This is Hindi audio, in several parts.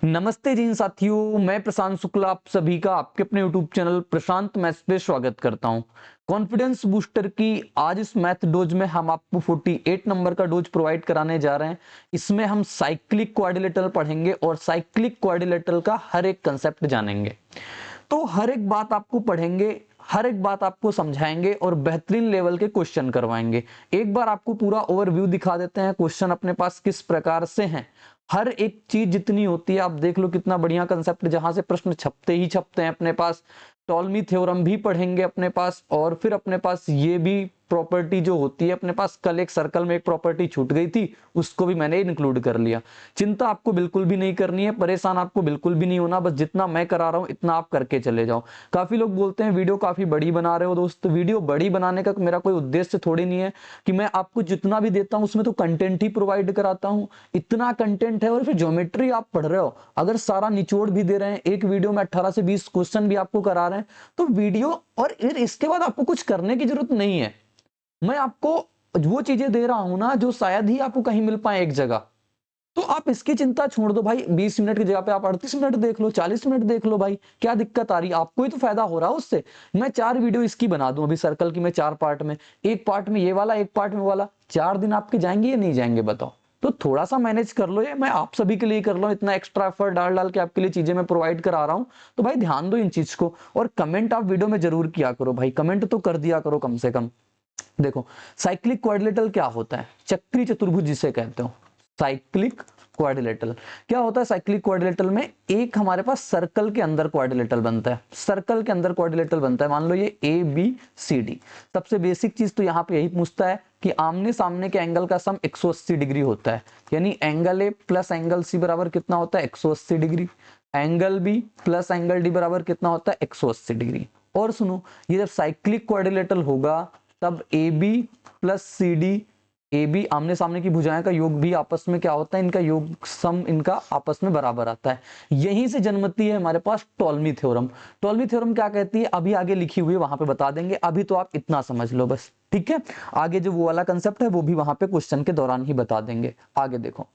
नमस्ते जी साथियों, मैं प्रशांत शुक्ला आप सभी का आपके अपने यूट्यूब चैनल प्रशांत मैथ्स पे स्वागत करता हूं। कॉन्फिडेंस बूस्टर की आज इस मैथ डोज में हम आपको 48 नंबर का डोज प्रोवाइड कराने जा रहे हैं। इसमें हम साइक्लिक क्वाड्रिलेटरल पढ़ेंगे और साइक्लिक क्वाड्रिलेटरल का हर एक कंसेप्ट जानेंगे। तो हर एक बात आपको पढ़ेंगे, हर एक बात आपको समझाएंगे और बेहतरीन लेवल के क्वेश्चन करवाएंगे। एक बार आपको पूरा ओवरव्यू दिखा देते हैं, क्वेश्चन अपने पास किस प्रकार से हैं। हर एक चीज जितनी होती है आप देख लो, कितना बढ़िया कंसेप्ट, जहां से प्रश्न छपते ही छपते हैं अपने पास। टॉलमी थ्योरम भी पढ़ेंगे अपने पास, और फिर अपने पास ये भी प्रॉपर्टी जो होती है अपने पास, कल एक सर्कल में एक प्रॉपर्टी छूट गई थी, उसको भी मैंने इंक्लूड कर लिया। चिंता आपको बिल्कुल भी नहीं करनी है, परेशान आपको बिल्कुल भी नहीं होना, बस जितना मैं करा रहा हूं इतना आप करके चले जाओ। काफी लोग बोलते हैं वीडियो काफी बड़ी बना रहे हो दोस्त। वीडियो बड़ी बनाने का मेरा कोई उद्देश्य थोड़ी नहीं है कि मैं आपको जितना भी देता हूं उसमें तो कंटेंट ही प्रोवाइड कराता हूं। इतना कंटेंट है, और फिर ज्योमेट्री आप पढ़ रहे हो, अगर सारा निचोड़ भी दे रहे हैं, एक वीडियो में 18 से 20 क्वेश्चन भी आपको करा रहे हैं, तो वीडियो और फिर इसके बाद आपको कुछ करने की जरूरत नहीं है। मैं आपको वो चीजें दे रहा हूं ना जो शायद ही आपको कहीं मिल पाए एक जगह। तो आप इसकी चिंता छोड़ दो भाई, 20 मिनट की जगह पे आप 38 मिनट देख लो, 40 मिनट देख लो भाई, क्या दिक्कत आ रही है? आपको ही तो फायदा हो रहा है उससे। मैं 4 वीडियो इसकी बना दूं अभी सर्कल की, मैं 4 पार्ट में, एक पार्ट में ये वाला, एक पार्ट में वाला। 4 दिन आपके जाएंगे या नहीं जाएंगे बताओ? तो थोड़ा सा मैनेज कर लो, ये मैं आप सभी के लिए कर लो, इतना एक्स्ट्रा एफर्ट डाल डाल के आपके लिए चीजें मैं प्रोवाइड करा रहा हूं। तो भाई ध्यान दो इन चीज को, और कमेंट आप वीडियो में जरूर किया करो भाई, कमेंट तो कर दिया करो कम से कम। देखो, साइक्लिक क्वाड्रिलेटरल क्या होता है? चक्री चतुर्भुज जिसे कहते हो, साइक्लिक क्वाड्रिलेटरल क्या होता है? साइक्लिक क्वाड्रिलेटरल में एक हमारे पास सर्कल के अंदर क्वाड्रिलेटरल बनता है, सर्कल के अंदर क्वाड्रिलेटरल बनता है। मान लो ये ए बी सी डी। सबसे बेसिक चीज तो यहाँ पे यही पूछता है कि आमने सामने के एंगल का सम 180 डिग्री होता है, यानी angle A plus angle C बराबर कितना होता है? 180 degree. Angle B plus angle D बराबर कितना होता है? 180 डिग्री। और सुनो, ये जब साइक्लिक क्वाड्रिलेटरल होगा तब A B plus C D, A B आमने सामने की भुजाएं का योग भी आपस में क्या होता है? इनका योग सम इनका आपस में बराबर आता है। यहीं से जन्मती है हमारे पास टॉलमी थ्योरम। टॉलमी थ्योरम क्या कहती है अभी आगे लिखी हुई है, वहां पे बता देंगे, अभी तो आप इतना समझ लो बस, ठीक है। आगे जो वो वाला कंसेप्ट है वो भी वहां पे क्वेश्चन के दौरान ही बता देंगे। आगे देखो,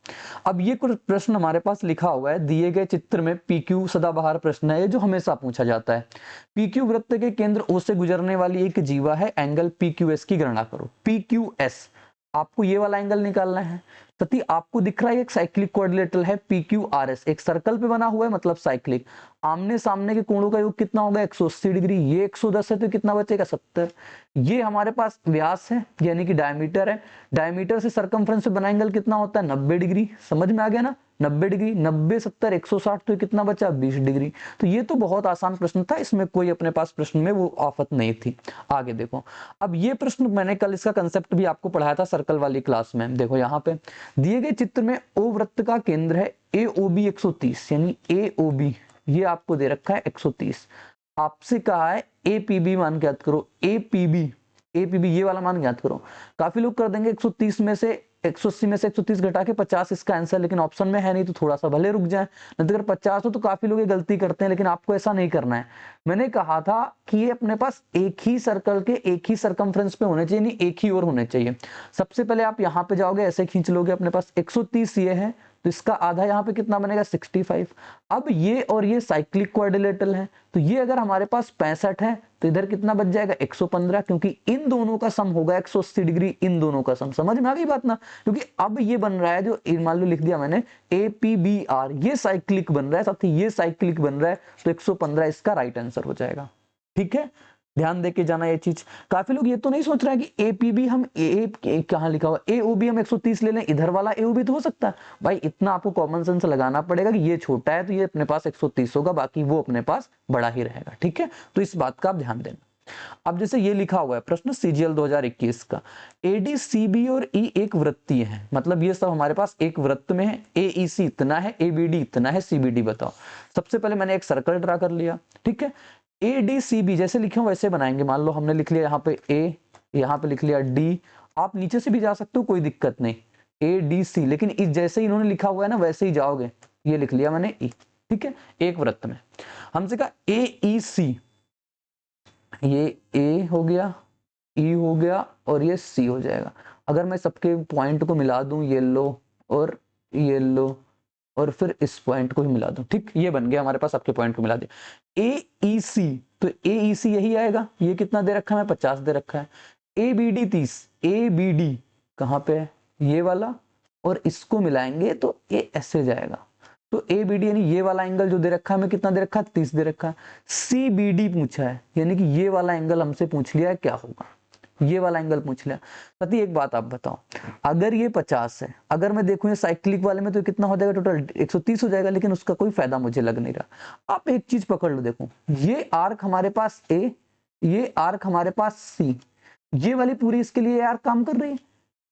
अब ये कुछ प्रश्न हमारे पास लिखा हुआ है दिए गए चित्र में। पीक्यू सदाबहार प्रश्न है, ये जो हमेशा पूछा जाता है। पीक्यू वृत्त के केंद्र ओ से गुजरने वाली एक जीवा है, एंगल पीक्यूएस की गणना करो। पीक्यूएस आपको ये वाला एंगल निकालना है। सती आपको दिख रहा है एक साइक्लिक कोऑर्डिनेटर है पीक्यूआरएस, एक सर्कल पे बना हुआ है मतलब साइक्लिक। आमने सामने के कोणों का योग कितना होगा? 180 डिग्री। ये 110 है तो कितना बचेगा? 70। ये हमारे पास व्यास है यानी कि डायमीटर है। डायमीटर से सरकमफ्रेंस पे बना एंगल कितना होता है? 90 डिग्री। समझ में आ गया ना? 90 डिग्री, 90 70 160, तो कितना बचा? 20 डिग्री। तो ये तो बहुत आसान प्रश्न था, इसमें कोई अपने पास प्रश्न में वो आफत नहीं थी। आगे देखो, अब ये प्रश्न मैंने कल इसका कंसेप्ट भी आपको पढ़ाया था सर्कल वाली क्लास में। देखो यहाँ पे दिए गए चित्र में ओ वृत्त का केंद्र है ए ओ बी 130, यानी ए ओ बी ये आपको दे रखा है 130। आपसे कहा है ए पी बी मान ज्ञात करो। ए पी बी ये वाला मान ज्ञात करो। काफी लोग कर देंगे 130 में से 180 में से 130 घटा के 50 इसका आंसर, लेकिन ऑप्शन में है नहीं तो थोड़ा सा भले रुक जाए, नहीं तो अगर 50 हो तो काफी लोग ये गलती करते हैं, लेकिन आपको ऐसा नहीं करना है। मैंने कहा था कि ये अपने पास एक ही सर्कल के एक ही सरकमफ्रेंस पे होने चाहिए, नहीं एक ही और होने चाहिए। सबसे पहले आप यहाँ पे जाओगे, ऐसे खींच लोगे, अपने पास 130 ये है तो इसका आधा यहाँ पे कितना बनेगा? 65। अब ये और ये साइक्लिक क्वाड्रिलेटरल है, तो ये अगर हमारे पास 65 है तो इधर कितना बच जाएगा? 115, क्योंकि इन दोनों का सम होगा 180 डिग्री, इन दोनों का सम। समझ में आ गई बात ना? क्योंकि अब ये बन रहा है जो मान लो लिख दिया मैंने ए पी बी आर, ये साइक्लिक बन रहा है, साथ ही ये साइक्लिक बन रहा है, तो 115 इसका राइट आंसर हो जाएगा। ठीक है, ध्यान देके जाना ये चीज। काफी लोग ये तो नहीं सोच रहे हैं कि एपीबी हम कहां लिखा हुआ एओबी हम 130 ले लें, इधर वाला एओबी तो हो सकता है। भाई इतना आपको कॉमन सेंस लगाना पड़ेगा कि ये छोटा है तो ये अपने पास 130 होगा, बाकी वो अपने पास बड़ा ही रहेगा। ठीक है, तो इस बात का आप ध्यान देना। अब जैसे ये लिखा हुआ है प्रश्न सीजीएल 2021 का, एडी सीबी और ई एक वृत्तीय है, मतलब ये सब हमारे पास एक वृत्त में है। एईसी इतना है, एबीडी इतना है, सीबीडी बताओ। सबसे पहले मैंने एक सर्कल ड्रा कर लिया, ठीक है। ए डी सी बी जैसे लिखे हो वैसे बनाएंगे। मान लो हमने लिख लिया यहाँ पे ए, यहाँ पे लिख लिया डी, आप नीचे से भी जा सकते हो, कोई दिक्कत नहीं। ए डी सी, लेकिन इस जैसे ही इन्होंने लिखा हुआ है ना वैसे ही जाओगे। ये लिख लिया मैंने ई, ठीक है, एक वृत्त में। हमसे कहा ए ई सी, ये ए हो गया, ई हो गया और ये सी हो जाएगा। अगर मैं सबके पॉइंट को मिला दूं, येलो और येलो और फिर इस पॉइंट को ही मिला दो। ठीक, ये बन गया हमारे पास, आपके पॉइंट को मिला दिया। AEC, तो AEC यही आएगा। ये कितना दे रखा है, 50 दे रखा है। ABD 30, ABD कहाँ पे है, ये वाला, और इसको मिलाएंगे तो ये ऐसे जाएगा। तो ABD यानी ये वाला एंगल जो दे रखा है, हमें कितना दे रखा है, 30 दे रखा है। CBD पूछा है, यानी कि ये वाला एंगल हमसे पूछ लिया है, क्या होगा, ये वाला एंगल पूछ लिया। सती एक बात आप बताओ, अगर ये 50 है, अगर मैं देखूं ये साइक्लिक वाले में तो कितना हो जाएगा, टोटल 130 हो जाएगा, लेकिन उसका कोई फायदा मुझे लग नहीं रहा। आप एक चीज पकड़ लो, देखो ये आर्क हमारे पास A, ये आर्क हमारे पास C, ये वाली पूरी इसके लिए आर्क काम कर रही है।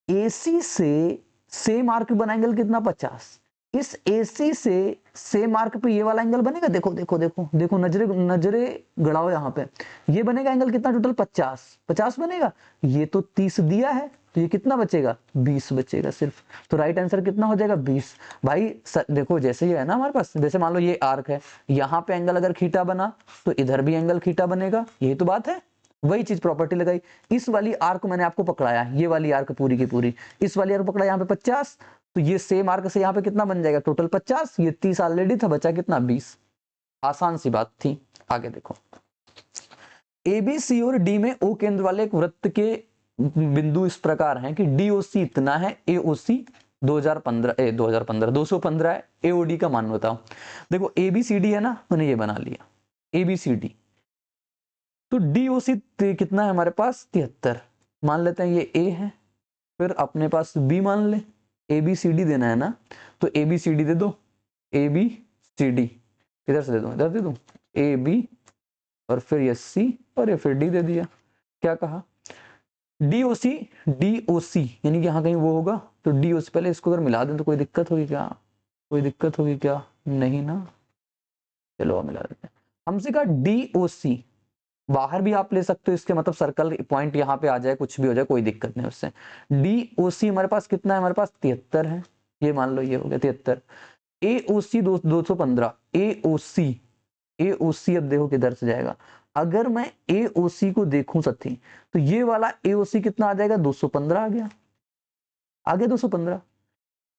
AC से सेम आर्क बना एंगल कितना, 50। इस AC से सेम आर्क पे ये वाला एंगल बनेगा, देखो देखो देखो देखो, नजरे नजरे गड़ाओ यहाँ पे, ये बनेगा एंगल कितना, टोटल 50 बनेगा। ये तो 30 दिया है, तो ये कितना बचेगा, 20 बचेगा सिर्फ। तो राइट आंसर कितना हो जाएगा, 20। भाई देखो जैसे ये है ना हमारे पास, जैसे मान लो ये आर्क है, यहाँ पे एंगल अगर खीटा बना तो इधर भी एंगल खीटा बनेगा, यही तो बात है। वही चीज प्रॉपर्टी लगाई। इस वाली आर्क मैंने आपको पकड़ाया, ये वाली आर्क पूरी की पूरी, इस वाली आर्क पकड़ा यहाँ पे 50, तो ये सेम आर्क से यहाँ पे कितना बन जाएगा, टोटल 50, ये 30 ऑलरेडी था, बचा कितना, 20। आसान सी बात थी। आगे देखो, ABC और D में O केंद्र वाले एक वृत्त के बिंदु इस प्रकार हैं कि DOC इतना है, AOC 215 है, AOD का मान बताओ। देखो ABCD है ना, मैंने ये बना लिया ABCD, तो DOC कितना है हमारे पास, 73 मान लेते हैं, ये A है, फिर अपने पास B मान ले, ABCD देना है ना, तो ABCD दे दो, ABCD इधर से दे दो, इधर दे दो, AB और फिर ये C और ये फिर D दे दिया। क्या कहा, DOC यानी कि यहाँ कहीं वो होगा, तो DOC पहले इसको अगर मिला दें तो कोई दिक्कत होगी क्या, कोई दिक्कत होगी क्या, नहीं ना, चलो मिला देते हैं। हमसे कहा DOC, बाहर भी आप ले सकते हो इसके, मतलब सर्कल पॉइंट यहाँ पे आ जाए, कुछ भी हो जाए, कोई दिक्कत नहीं उससे। DOC हमारे पास कितना है, हमारे पास 73 है, ये मान लो ये हो गया 73। AOC 215, AOC अब देखो किधर से जाएगा, अगर मैं AOC को देखूं सत्ती, तो ये वाला AOC कितना आ जाएगा, 215 आ गया, आगे 215।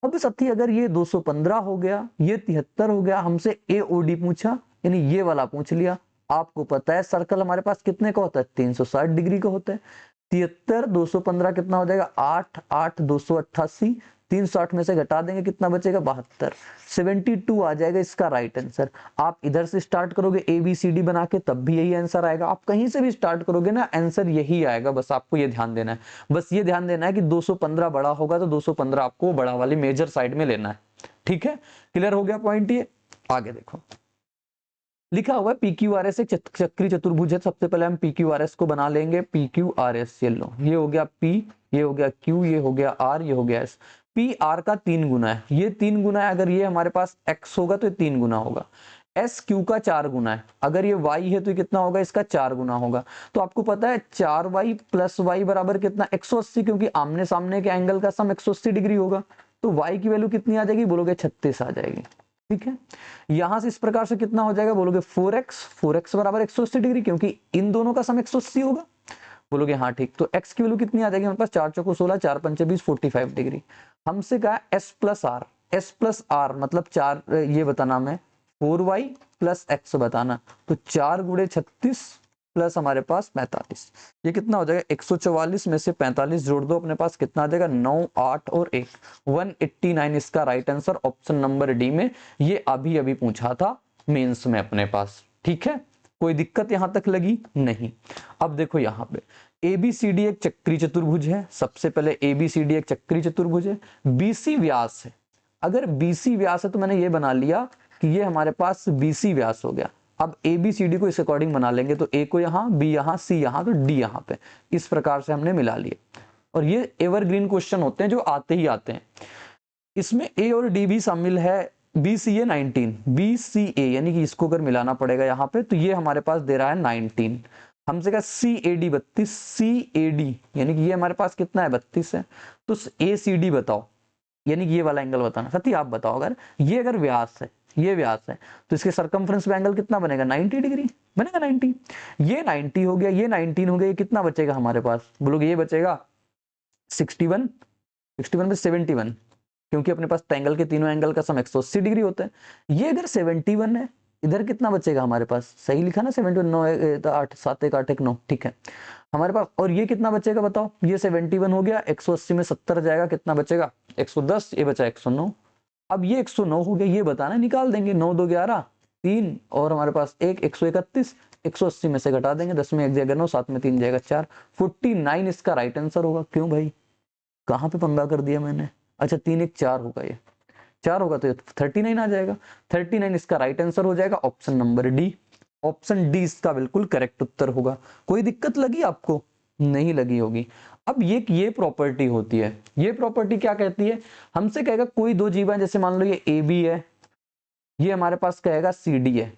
अब सत्ती अगर ये 215 हो गया, ये 73 हो गया, हमसे AOD पूछा, यानी ये वाला पूछ लिया। आपको पता है सर्कल हमारे पास कितने का होता है, 360 डिग्री का होता है। 73 215 कितना हो जाएगा, 8 8 288, 360 में से घटा देंगे कितना बचेगा, 72, 72 आ जाएगा इसका राइट आंसर। आप इधर से स्टार्ट करोगे ABCD बना के, तब भी यही आंसर आएगा। आप कहीं से भी स्टार्ट करोगे ना, आंसर यही आएगा, बस आपको ये ध्यान देना है। बस ये ध्यान देना है कि 215 बड़ा होगा तो 215 आपको बड़ा वाली मेजर साइड में लेना है। ठीक है, क्लियर हो गया पॉइंट ये। आगे देखो, लिखा हुआ है PQRS एक चक्री चतुर्भुज है। सबसे पहले हम PQRS को बना लेंगे, PQRS ये लो, ये हो गया P, ये हो गया Q, ये हो गया R, ये हो गया S। P R का 3 गुना है, ये 3 गुना है, अगर ये हमारे पास X होगा तो ये 3 गुना होगा। S Q का 4 गुना है, अगर ये Y है तो कितना होगा, इसका 4 गुना होगा। तो आपको पता है 4Y + Y बराबर कितना, 180, क्योंकि आमने सामने के एंगल का सम 180 डिग्री होगा। तो Y की वैल्यू कितनी आ जाएगी, बोलोगे 36 आ जाएगी। ठीक है, यहां से इस प्रकार से कितना हो जाएगा, बोलोगे 4x बराबर 180 डिग्री, क्योंकि इन दोनों का सम 180 होगा। बोलोगे हाँ ठीक, तो x की वैल्यू कितनी आ जाएगी हमारे पास, 4 चौको 16, 4 पंचे 20, 45 डिग्री। हमसे कहा s + r मतलब 4, ये बताना मैं 4y + x बताना, तो 4 × 36 प्लस हमारे पास 45, ये कितना हो जाएगा, 144 में से 45 जोड़ दो, अपने पास कितना आ जाएगा, 9 8 और 1, 189 इसका right answer option number D में। ये अभी अभी पूछा था मेंस में अपने पास। ठीक है, कोई दिक्कत यहां तक लगी नहीं। अब देखो यहाँ पे ABCD एक चक्री चतुर्भुज है। सबसे पहले ABCD एक चक्री चतुर्भुज है, BC व्यास है। अगर BC व्यास है तो मैंने ये बना लिया कि ये हमारे पास BC व्यास हो गया। अब ABCD को इस अकॉर्डिंग बना लेंगे, तो A को यहाँ, B यहाँ, C यहाँ, तो D यहाँ पे, इस प्रकार से हमने मिला लिया। और ये एवरग्रीन क्वेश्चन होते हैं जो आते ही आते हैं। इसमें A और D भी शामिल है। BCA 19, BCA यानी कि इसको अगर मिलाना पड़ेगा यहाँ पे, तो ये हमारे पास दे रहा है 19। हमसे कहा CAD 32, CAD यानी कि ये हमारे पास कितना है, 32 है। तो ACD बताओ, यानी कि ये वाला एंगल बताना। सती आप बताओ, अगर ये अगर व्यास है, ये व्यास है, तो इसके सर्कमफ्रेंस पे एंगल कितना बनेगा, 90 डिग्री बनेगा। 90, ये 90 हो गया, ये 19 हो गया, ये कितना बचेगा हमारे पास, बोलोगे ये बचेगा 61, 61 में 71, क्योंकि अपने पास ट्रायंगल के तीनों एंगल का सम 180 डिग्री होता है। ये अगर 71 है, इधर कितना बचेगा हमारे पास, सही लिखा ना 71, 9 8 7 1 8 1 9, ठीक है हमारे पास। और ये कितना बचेगा बताओ, ये 71 हो गया, 180 में 70 जाएगा, कितना बचेगा 110, ये बचा 109। अब ये 109 हो गया, ये बताना निकाल देंगे, 9 2 11 3 और हमारे पास 1 131, 180 में से घटा देंगे, 10 में 1 जाएगा 9, 7 में 3 जाएगा 4, 49 इसका राइट आंसर होगा। क्यों भाई, कहाँ पे पंगा कर दिया मैंने, अच्छा 3 1 4 होगा, ये 4 होगा तो 39 आ जाएगा, 39 इसका राइट आंसर हो जाएगा, option number D. Option D इसका बिल्कुल करेक्ट उत्तर होगा। कोई दिक्कत लगी आपको, नहीं लगी होगी। अब ये प्रॉपर्टी होती है, ये प्रॉपर्टी क्या कहती है, हमसे कहेगा कोई दो जीव है, जैसे मान लो ये ए बी है, ये हमारे पास कहेगा सी डी है,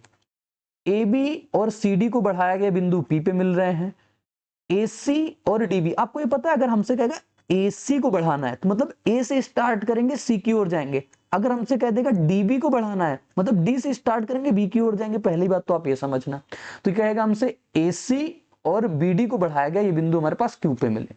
ए बी और सी डी को बढ़ाया गया बिंदु पी पे मिल रहे हैं, ए सी और डी बी। आपको ये पता है अगर हमसे कहेगा ए सी को बढ़ाना है तो मतलब ए से स्टार्ट करेंगे सी की ओर जाएंगे, अगर हमसे कह देगा डीबी को बढ़ाना है मतलब डी से स्टार्ट करेंगे बी की ओर जाएंगे। पहली बात तो आप ये समझना, तो कहेगा हमसे एसी और बीडी को बढ़ाया गया, ये बिंदु हमारे पास क्यू पे मिले।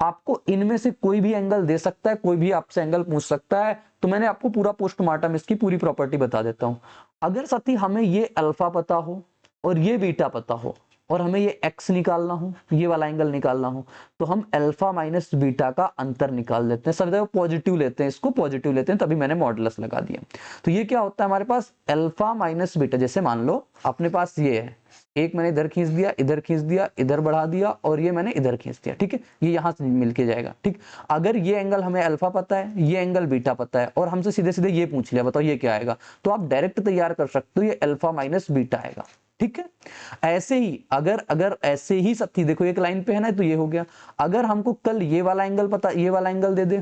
आपको इनमें से कोई भी एंगल दे सकता है, कोई भी आपसे एंगल पूछ सकता है, तो मैंने आपको पूरा पोस्टमार्टम इसकी पूरी प्रॉपर्टी बता देता हूं। अगर साथी हमें ये अल्फा पता हो और ये बीटा पता हो और हमें ये x निकालना हो, ये वाला एंगल निकालना हो, तो हम अल्फा माइनस बीटा का अंतर निकाल लेते हैं। सब जगह पॉजिटिव लेते हैं, इसको पॉजिटिव लेते हैं, तभी मैंने मॉडुलस लगा दिया। तो ये क्या होता है हमारे पास अल्फा माइनस बीटा, जैसे मान लो अपने पास ये है, एक मैंने इधर खींच दिया, इधर खींच दिया, इधर बढ़ा दिया और ये मैंने इधर खींच दिया, ठीक है, ये यहां से मिलके जाएगा। ठीक, अगर ये एंगल हमें अल्फा पता है, ये एंगल बीटा पता है और हमसे सीधे सीधे ये पूछ लिया बताओ ये क्या आएगा, तो आप डायरेक्ट तैयार कर सकते हो, ये अल्फा माइनस बीटा आएगा। ठीक है, ऐसे ही अगर ऐसे ही साथी देखो एक लाइन पे है ना, तो ये हो गया। अगर हमको कल ये वाला एंगल पता, ये वाला एंगल दे दे,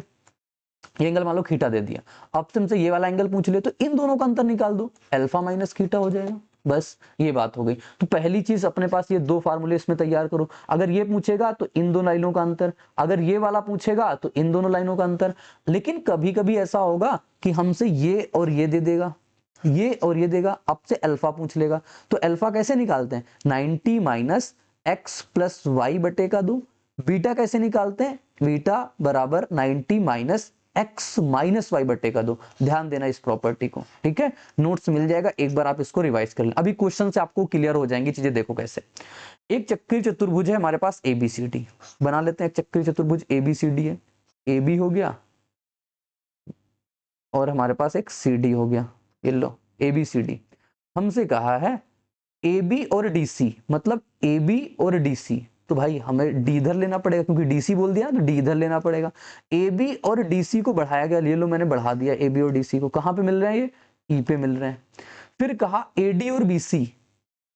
ये एंगल मान लो थीटा दे दिया, अब तुमसे ये वाला एंगल पूछ ले तो इन दोनों का अंतर निकाल दो, अल्फा माइनस थीटा हो जाएगा। बस ये बात हो गई। तो पहली चीज अपने पास ये दो फार्मूले इसमें तैयार करो, अगर ये पूछेगा तो इन दोनों लाइनों का अंतर, अगर ये वाला पूछेगा तो इन दोनों लाइनों का अंतर। लेकिन कभी कभी ऐसा होगा कि हमसे ये और ये दे देगा, ये और ये देगा, आपसे अल्फा पूछ लेगा, तो अल्फा कैसे निकालते हैं, 90 माइनस एक्स प्लस वाई बटे का 2। बीटा कैसे निकालते हैं, बीटा बराबर 90 माइनस एक्स माइनस वाई बटे का 2। ध्यान देना इस प्रॉपर्टी को, ठीक है, नोट्स मिल जाएगा, एक बार आप इसको रिवाइज कर लें, अभी क्वेश्चन से आपको क्लियर हो जाएंगी चीजें। देखो कैसे, एक चक्रीय चतुर्भुज है हमारे पास ABCD, बना लेते हैं। एक चक्रीय चतुर्भुज ABCD है, AB हो गया और हमारे पास एक CD हो गया, ये लो ABCD। हमसे कहा है AB और DC, मतलब AB और DC, तो भाई हमें डी इधर लेना पड़ेगा क्योंकि DC बोल दिया तो डी इधर लेना पड़ेगा। AB और DC को बढ़ाया गया, ले लो मैंने बढ़ा दिया AB और DC को, कहां पे मिल रहे हैं, ये E पे मिल रहे हैं। फिर कहा AD और BC,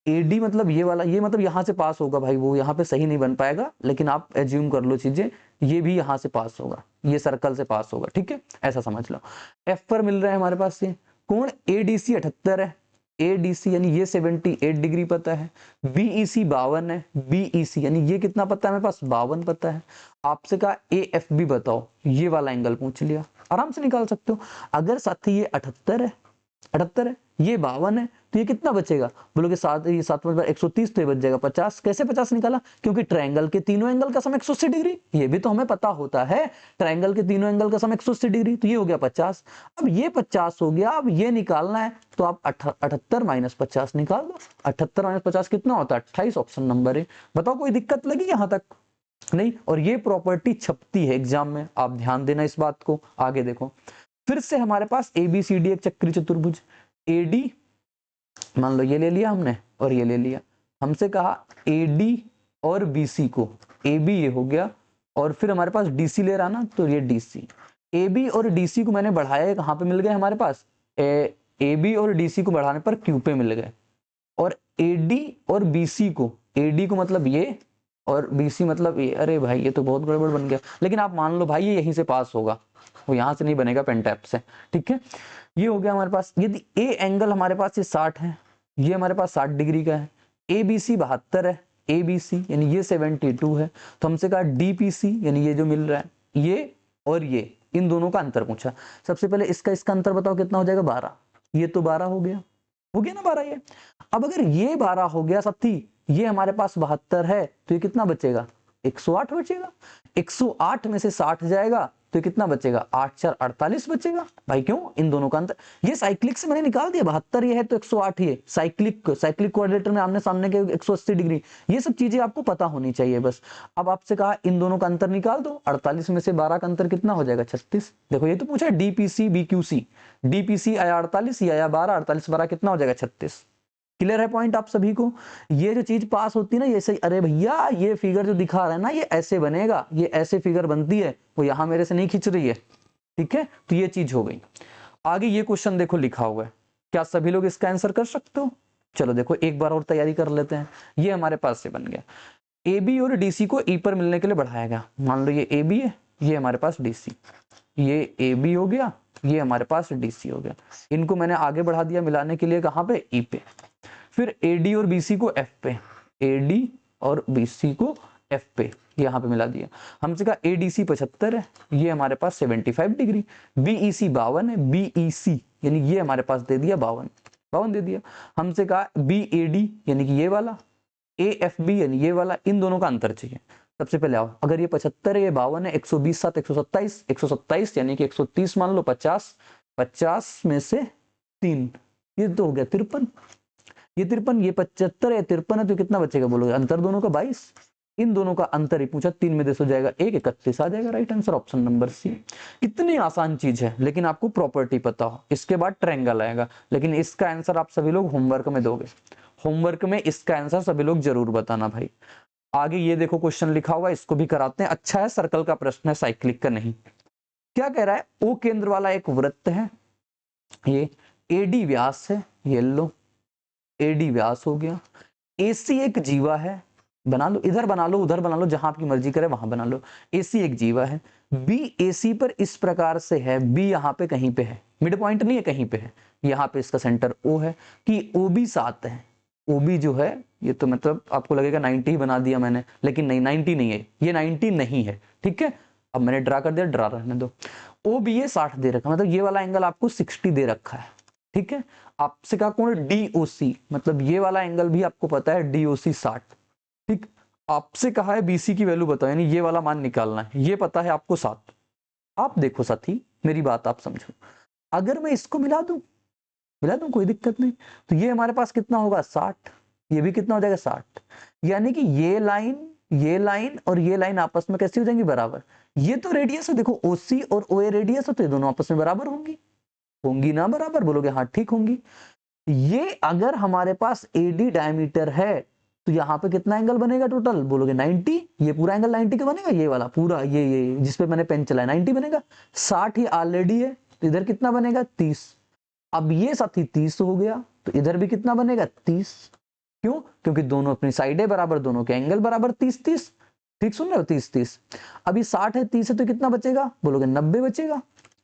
AD मतलब ये वाला, ये मतलब यहां से पास होगा भाई, वो यहाँ पे सही नहीं बन पाएगा, लेकिन आप एज्यूम कर लो चीजें, ये भी यहां से पास होगा, ये सर्कल से पास होगा, ठीक है, ऐसा समझ लो। F पर मिल रहा है हमारे पास ये कोण ADC 78 है, ADC यानी ये 78 डिग्री पता है, BEC 52 है, BEC यानी ये कितना पता है मेरे पास, 52 पता है। आपसे कहा AFB बताओ, ये वाला एंगल पूछ लिया, आराम से निकाल सकते हो। अगर साथी ये 78 है, 78 है, ये 52 है, तो ये कितना बचेगा, बोलोगे 7 130, तो ये बच जाएगा 50। कैसे 50 निकाला, क्योंकि ट्रायंगल के तीनों एंगल का सम 180 डिग्री, ये भी तो हमें पता होता है, ट्रायंगल के तीनों एंगल का सम 180 डिग्री, तो ये हो गया 50। अब ये 50 हो गया, अब ये निकालना है तो आप 78 माइनस 50 निकाल दो। 78 माइनस 50 कितना होता है, 28, ऑप्शन नंबर है। बताओ कोई दिक्कत लगी यहां तक, नहीं। और ये प्रॉपर्टी छपती है एग्जाम में, आप ध्यान देना इस बात को। आगे देखो, फिर से हमारे पास ABCD एक चक्रीय चतुर्भुज, AD मान लो ये ले लिया हमने और ये ले लिया। हमसे कहा AD और BC को, AB ये हो गया और फिर हमारे पास DC ले रहा ना, तो ये DC। AB और DC को मैंने बढ़ाया, कहाँ पे मिल गए हमारे पास, AB और DC को बढ़ाने पर Q पे मिल गए। और AD और BC को, AD को मतलब ये और BC मतलब ये, अरे भाई ये तो बहुत गड़बड़ बन गया, लेकिन आप मान लो भाई ये यहीं से पास होगा, वो यहां से नहीं बनेगा पेंटैप से, ठीक है। ये हो गया हमारे पास। यदि ए एंगल हमारे पास ये 60 है, ये हमारे पास 60 डिग्री का है, ABC 72 है, ABC यानी ये 72 है, तो हमसे कहा DPC यानी ये जो मिल रहा है, ये और ये, इन दोनों का अंतर पूछा। सबसे पहले इसका अंतर बताओ कितना हो जाएगा, 12। ये तो 12 हो गया ना 12 ये। अब अगर ये 12 हो गया साथी, ये हमारे पास 72 है, तो ये कितना बचेगा, 108 बचेगा। 108 में से 60 जाएगा तो कितना बचेगा 8 4 48 बचेगा भाई। क्यों? इन दोनों का अंतर, ये साइक्लिक से मैंने निकाल दिया, 72 ये है तो 108 ये साइक्लिक कोऑर्डिनेटर में आमने सामने के 180 डिग्री, ये सब चीजें आपको पता होनी चाहिए बस। अब आपसे कहा इन दोनों का अंतर निकाल दो, 48 में से 12 का अंतर कितना हो जाएगा 36। देखो ये तो पूछा डीपीसी बीक्यूसी, डीपीसी आया 48, ये आया 12, 48 12 कितना हो जाएगा 36। क्लियर है पॉइंट आप सभी को? ये जो चीज पास होती है ना, ये सही, अरे भैया ये फिगर जो दिखा रहा है ना ये ऐसे बनेगा, ये ऐसे फिगर बनती है, वो यहां मेरे से नहीं खींच रही है, ठीक है। तो ये चीज हो गई। आगे ये क्वेश्चन देखो लिखा हुआ है, क्या सभी लोग इसका आंसर कर सकते हो? चलो देखो एक बार और तैयारी कर लेते हैं। ये हमारे पास से बन गया, ए बी और डीसी को ई पर मिलने के लिए बढ़ाया गया। मान लो ये ए बी है, ये हमारे पास डीसी, ये ए बी हो गया, ये हमारे पास डीसी हो गया। इनको मैंने आगे बढ़ा दिया मिलाने के लिए, कहां पे? ई पे। फिर एडी और बीसी को एफ पे, एडी और बीसी को एफ पे यहां पे मिला दिया। हमसे कहा एडीसी 75 है, ये हमारे पास 75 डिग्री, बीईसी 52 है, बीईसी यानी ये हमारे पास दे दिया 52 दे दिया। हमसे कहा बीएडी यानी कि ये वाला, एएफबी यानी ये वाला, इन दोनों का अंतर चाहिए। सबसे पहले आओ, अगर ये 75 है, ये 52 है, 120 7 127, 127 यानी कि 130 मान लो, 50 50 में से 3, ये तो हो गया 53, ये 53, ये 75 है, 53 है, तो कितना बचेगा बोलोगे? अंतर दोनों का 22। इन दोनों का अंतर ही पूछा, 3 में 10 हो जाएगा 1, 31 आ जाएगा। Right answer option number C. कितनी आसान चीज है, लेकिन आपको प्रॉपर्टी पता हो। इसके बाद ट्रायंगल आएगा, लेकिन इसका आंसर आप सभी लोग होमवर्क में दोगे, होमवर्क में इसका आंसर सभी लोग जरूर बताना भाई। आगे ये देखो क्वेश्चन लिखा हुआ है, इसको भी कराते हैं। अच्छा है, सर्कल का प्रश्न है, साइक्लिक का नहीं। क्या कह रहा है? ओ केंद्र वाला एक वृत्त है, ये एडी व्यास है, ये लो एडी व्यास हो गया, एसी एक जीवा है, बना लो, इधर बना लो उधर बना लो, जहां आपकी मर्जी करे वहां बना लो। एसी एक जीवा है, बी एसी पर इस प्रकार से है, बी यहाँ पे कहीं पे है, मिड पॉइंट नहीं है, कहीं पे है, यहाँ पे इसका सेंटर ओ है, कि ओबी 7 है। ओबी जो है ये तो मतलब आपको लगेगा 90 ही बना दिया मैंने, लेकिन नहीं 90 नहीं है, ये 90 नहीं है, ठीक है। अब मैंने ड्रा कर दिया, ड्रा रहने दो। ओ बी ए 60 दे रखा, मतलब ये वाला एंगल आपको 60 दे रखा है, ठीक है। आपसे कहा कौन? डीओसी, मतलब ये वाला एंगल भी आपको पता है डीओसी 60, ठीक। आपसे कहा है बीसी की वैल्यू बताओ, यानी ये वाला मान निकालना है, ये पता है आपको 7। आप देखो साथी, मेरी बात आप समझो, अगर मैं इसको मिला दूं कोई दिक्कत नहीं, तो ये हमारे पास कितना होगा 60, ये भी कितना हो जाएगा 60, यानी कि ये लाइन और ये लाइन आपस में कैसी हो जाएंगी? बराबर। ये तो रेडियस है, देखो ओसी और ओए रेडियस है, तो ये दोनों आपस में बराबर होंगी ना? बराबर बोलोगे? हाँ ठीक होंगी। ये अगर हमारे पास एडी डायमीटर है, तो यहाँ पे कितना एंगल बनेगा टोटल? बोलोगे 90, ये पूरा एंगल 90 का बनेगा, ये वाला पूरा, ये जिसपे मैंने पेन चलाया 90 बनेगा। 60 ही ऑलरेडी है, तो इधर कितना बनेगा? 30। अब ये साथी 30 हो गया, तो इधर भी कितना बनेगा? 30। क्यों? क्योंकि दोनों अपनी साइडें बराबर, दोनों के एंगल बराबर, 30 30। ठीक सुन रहे हो? 30 30। अभी 60 है, 30 है, तो कितना बचेगा? बोलोगे 90 बचेगा,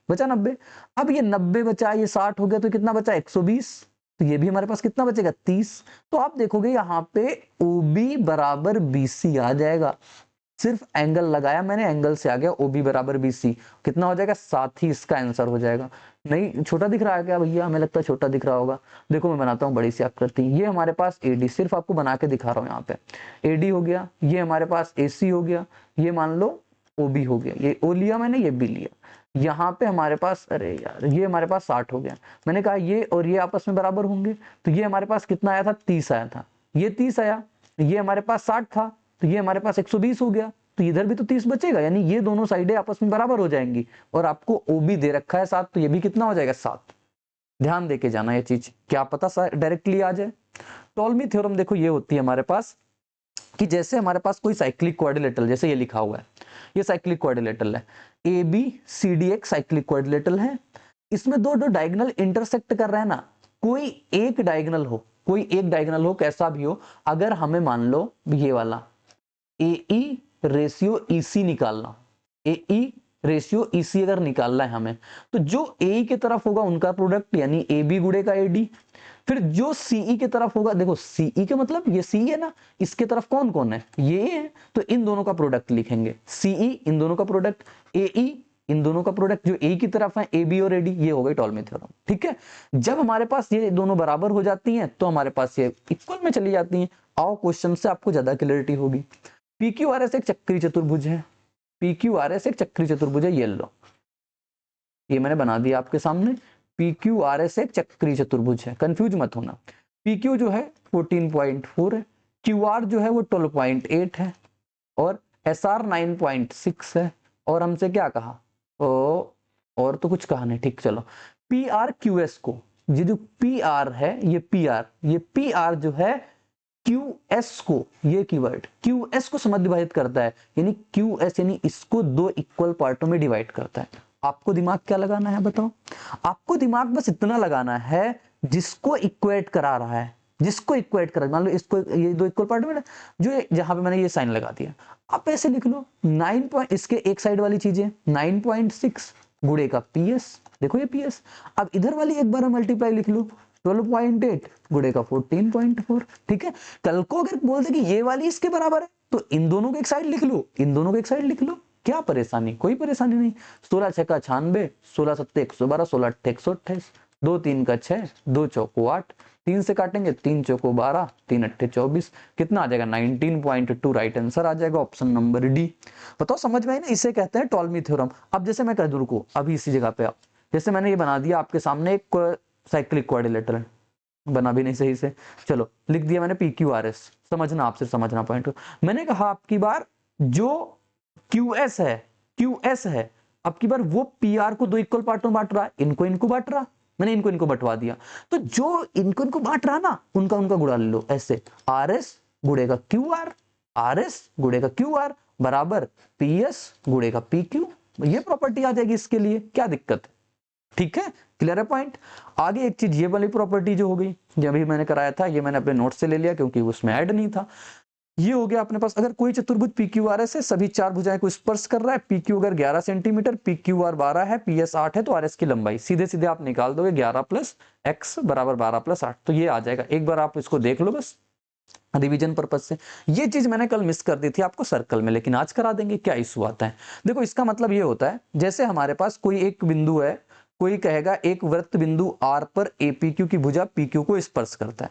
बचा 90। अब ये 90 बचा, ये 60 हो गया, तो कितना बचा? 120। तो ये भी हमारे पास कितना बचेगा? 30। तो आप देखोगे यहाँ पे OB बराबर BC आ जाएगा, सिर्फ एंगल लगाया मैंने, एंगल से आ गया OB बराबर BC, कितना हो जाएगा? 7 ही इसका आंसर हो जाएगा। नहीं छोटा दिख रहा है क्या भैया? हमें लगता है छोटा दिख रहा होगा। देखो मैं बनाता हूँ बड़ी सी आकृति, ये हमारे पास AD, सिर्फ आपको बना के दिखा रहा हूँ। यहाँ पे AD हो गया, ये हमारे पास AC हो गया, ये मान लो OB हो गया, ये O लिया मैंने, ये B लिया। यहाँ पे हमारे पास, अरे यार ये हमारे पास 60 हो गया, मैंने कहा ये और ये आपस में बराबर होंगे, तो ये हमारे पास कितना आया था? 30 आया था, ये 30 आया, ये हमारे पास 60 था, तो ये हमारे पास 120 हो गया, तो इधर भी तो 30 बचेगा, यानी ये दोनों साइडें आपस में बराबर हो जाएंगी। और आपको OB दे रखा है 7, तो ये भी कितना हो जाएगा? 7। ध्यान देके जाना ये चीज, क्या पता डायरेक्टली आ जाए। टॉलमी थ्योरम देखो ये होती है हमारे पास, कि जैसे हमारे पास कोई साइक्लिक क्वाड्रिलेटरल, जैसे ये लिखा हुआ है, ये साइक्लिक क्वाड्रिलेटरल है, ABCD साइक्लिक क्वाड्रिलेटरल है, इसमें दो डायगोनल इंटरसेक्ट कर रहे हैं ना, कोई एक डायगोनल हो, कैसा भी हो, अगर हमें मान लो ये वाला AE रेशियो EC निकालना, AE रेशियो EC अगर निकालना है हमें, तो जो AE की तरफ होगा उनका प्रोडक्ट, यानी AB गुणेगा AD, फिर जो CE की तरफ होगा, देखो CE के मतलब ये CE है ना, इसके तरफ कौन कौन है? ये है, तो इन दोनों का प्रोडक्ट लिखेंगे, CE इन दोनों का प्रोडक्ट, AE इन दोनों का प्रोडक्ट, जो A की तरफ है AB और AD, ये हो गई टॉलमी थ्योरम। ठीक है, जब हमारे पास ये दोनों बराबर हो जाती हैं, तो हमारे पास ये इक्वल में चली जाती हैं। आओ क्वेश्चन से आपको ज्यादा क्लियरिटी होगी। PQRS एक चक्रीय चतुर्भुज है, PQRS एक चक्रीय चतुर्भुज है, ये लो, ये मैंने बना दिया आपके सामने। PQRS एक चक्रीय चतुर्भुज है, कंफ्यूज मत होना। PQ जो है 14.4 है, QR जो है वो 12.8 है और SR 9.6 है। और हमसे क्या कहा, और तो कुछ कहा नहीं, ठीक चलो। PRQS को, ये जो PR है, ये PR जो है QS को, ये कीवर्ड QS को समझ विभाजित करता है, यानी QS यानी इसको दो इक्वल पार्टों में डिवाइड करता है। आपको दिमाग क्या लगाना है बताओ? आपको दिमाग बस इतना लगाना है जिसको इक्वेट करा रहा है, जिसको इक्वेट करा, मान लो इसको, ये दो इक्वल पार्ट में जो जहां पे मैंने ये साइन लगा दिया, आप ऐसे लिख लो 9 इसके एक साइड वाली चीजें 9.6 गुणे का PS, देखो ये PS। अब इधर वाली एक बार मल्टीप्लाई लिख लो 12.8 गुणे का 14.4। ठीक है, कल को अगर बोल दे कि ये वाली इसके बराबर है तो इन दोनों को एक साइड लिख लो, इन दोनों को एक साइड लिख लो, क्या परेशानी, कोई परेशानी नहीं। 16 6 का 96, 16 7 112, 16 8 128, 2 3 का 6, 2 चौको 8, 3 से काटेंगे 3 चौको 12, 3 8 24, कितना आ जाएगा 19.2। राइट आंसर आ जाएगा ऑप्शन नंबर डी। बताओ समझ में आई ना, इसे कहते हैं टॉलमी थ्योरम। अब जैसे मैं कह दूं, रुको अभी इसी जगह पे, आप जैसे मैंने ये बना दिया आपके सामने एक साइक्लिक क्वाड्रिलेटरल, बना भी नहीं सही से, चलो लिख दिया मैंने PQRS। समझना, आप सिर्फ समझना पॉइंट। मैंने कहा आपकी बार जो QS है अब की बार वो PR को दो इक्वल पार्टों में बांट रहा है, इनको बांट रहा, मैंने इनको बंटवा दिया, तो जो इनको बांट रहा ना उनका गुणा ले लो ऐसे, RS गुणेगा QR, RS गुणेगा QR बराबर PS गुणेगा PQ। ये प्रॉपर्टी आ जाएगी इसके लिए, क्या दिक्कत है? ठीक है, क्लियर है पॉइंट। आगे एक चीज ये वाली प्रॉपर्टी जो हो गई, जो अभी मैंने कराया था, ये मैंने अपने नोट से ले लिया क्योंकि उसमें ऐड नहीं था। ये हो गया अपने पास, अगर कोई चतुर्भुज PQRS है, सभी चार भुजाएं को स्पर्श कर रहा है, PQ अगर 11 सेंटीमीटर, PQR 12 है, PS 8 है, तो RS की लंबाई सीधे सीधे आप निकाल दोगे 11 प्लस x बराबर 12 प्लस 8, तो ये आ जाएगा। एक बार आप इसको देख लो बस रिवीजन पर्पज से। ये चीज मैंने कल मिस कर दी थी आपको सर्कल में, लेकिन आज करा देंगे, क्या इशू आता है। देखो इसका मतलब ये होता है, जैसे हमारे पास कोई एक बिंदु है, कोई कहेगा एक वृत्त बिंदु R पर APQ की भुजा PQ को स्पर्श करता है,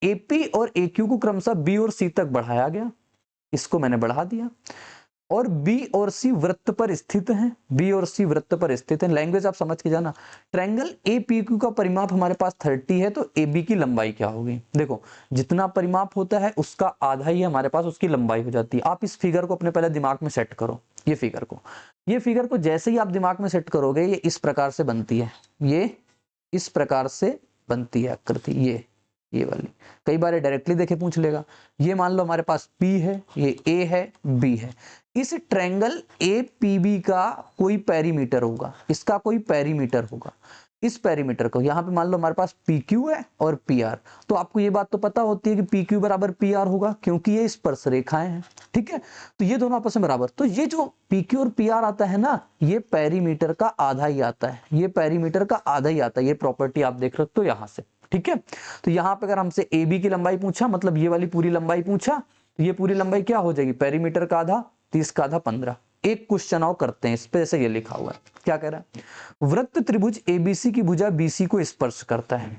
AP और AQ को क्रमशः B और C तक बढ़ाया गया, इसको मैंने बढ़ा दिया, और B और C वृत्त पर स्थित हैं, B और C वृत्त पर स्थित हैं। लैंग्वेज आप समझ के जाना। ट्रायंगल APQ का परिमाप हमारे पास 30 है, तो AB की लंबाई क्या होगी? देखो जितना परिमाप होता है उसका आधा ही हमारे पास उसकी लंबाई हो जाती है। आप इस फिगर को अपने पहले दिमाग में सेट करो, ये फिगर को जैसे ही आप दिमाग में सेट करोगे, ये इस प्रकार से बनती है, ये इस प्रकार से बनती है आकृति, ये वाली। कई बार डायरेक्टली देखे पूछ लेगा। ये मान लो हमारे पास P है, ये A है, B है। इस ट्रायंगल APB का कोई पेरीमीटर होगा, इसका कोई पेरीमीटर होगा। इस पेरीमीटर को यहाँ पे मान लो हमारे पास PQ है और PR, तो आपको ये बात तो पता होती है कि PQ बराबर PR होगा क्योंकि ये स्पर्श रेखाएं हैं। ठीक है, तो ये दोनों आपस में बराबर, तो ये जो PQ और PR आता है ना, ये पेरीमीटर का आधा ही आता है, ये पेरीमीटर का आधा ही आता है। ये प्रॉपर्टी आप देख सकते हो यहाँ से। ठीक है, तो यहाँ पे अगर हमसे AB की लंबाई पूछा, मतलब ये वाली पूरी लंबाई पूछा, तो ये पूरी लंबाई क्या हो जाएगी? पेरीमीटर का आधा, 30 का आधा 15। एक क्वेश्चन और करते हैं इस पे, ऐसे ये लिखा हुआ है, क्या कह रहा है? वृत्त त्रिभुज ABC की भुजा BC को स्पर्श करता है।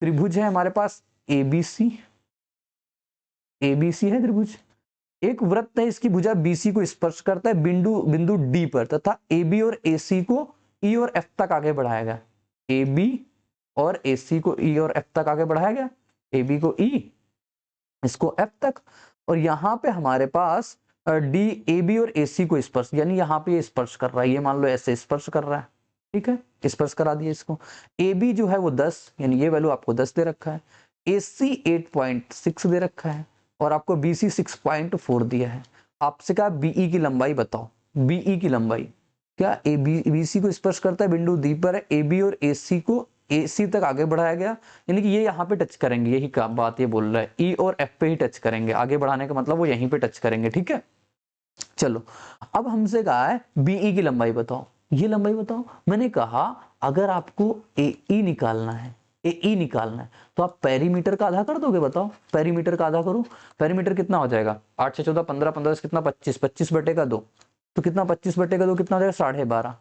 त्रिभुज है हमारे पास ABC है त्रिभुज। एक वृत्त है, इसकी भुजा BC को स्पर्श करता है बिंदु D पर, तथा AB और AC को E और F तक आगे बढ़ाया गया। AB और AC को E और F तक आगे बढ़ाया गया, AB को E, इसको F तक, और यहाँ पे हमारे पास D AB और AC को स्पर्श, यानी यहाँ पे स्पर्श कर रहा है, ये मान लो ऐसे स्पर्श कर रहा है। ठीक है, स्पर्श करा दिया इसको। AB जो है वो 10, यानी ये वैल्यू आपको 10 दे रखा है, AC 8.6 दे रखा है, और आपको BC 6.4 दिया है। आपसे कहा BE की लंबाई बताओ, BE की लंबाई क्या? BC को स्पर्श करता है, बिंदु D पर है, AB और AC को AC तक आगे बढ़ाया गया, यानी कि ये यहाँ पे टच करेंगे, यही का बात ये बोल रहा है, E और F पे ही टच करेंगे, आगे बढ़ाने का मतलब वो यहीं पे टच करेंगे। ठीक है, चलो अब हमसे कहा है BE की लंबाई बताओ, ये लंबाई बताओ। मैंने कहा अगर आपको AE निकालना है, AE निकालना है, तो आप पेरीमीटर का आधा कर दोगे, बताओ पेरीमीटर का आधा करो। पेरीमीटर कितना हो जाएगा? 8 से 14 15, 15 से कितना 25, 25 बटेगा 2, तो कितना 25 बटेगा 2 कितना हो जाएगा? 12.5।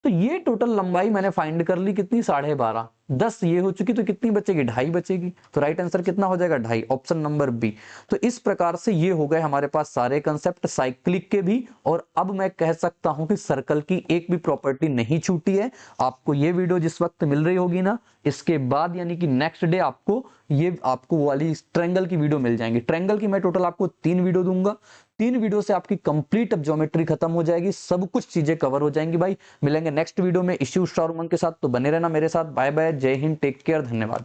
तो ये टोटल लंबाई मैंने फाइंड कर ली, कितनी? 12.5। 10 ये हो चुकी तो कितनी बचेगी, 2.5 बचेगी। तो राइट आंसर कितना हो जाएगा, 2.5, ऑप्शन नंबर बी। तो इस प्रकार से ये हो गए हमारे पास सारे कंसेप्ट साइक्लिक के भी। और अब मैं कह सकता हूं कि सर्कल की एक भी प्रॉपर्टी नहीं छूटी है। आपको ये वीडियो जिस वक्त मिल रही होगी ना, इसके बाद यानी कि नेक्स्ट डे आपको वाली ट्रायंगल की वीडियो मिल जाएंगी। ट्रायंगल की मैं टोटल आपको 3 वीडियो दूंगा। 3 वीडियो से आपकी कंप्लीट अब ज्योमेट्री खत्म हो जाएगी, सब कुछ चीजें कवर हो जाएंगी भाई। मिलेंगे नेक्स्ट वीडियो में इश्यू स्टार के साथ, तो बने रहना मेरे साथ। बाय बाय, जय हिंद, टेक केयर, धन्यवाद।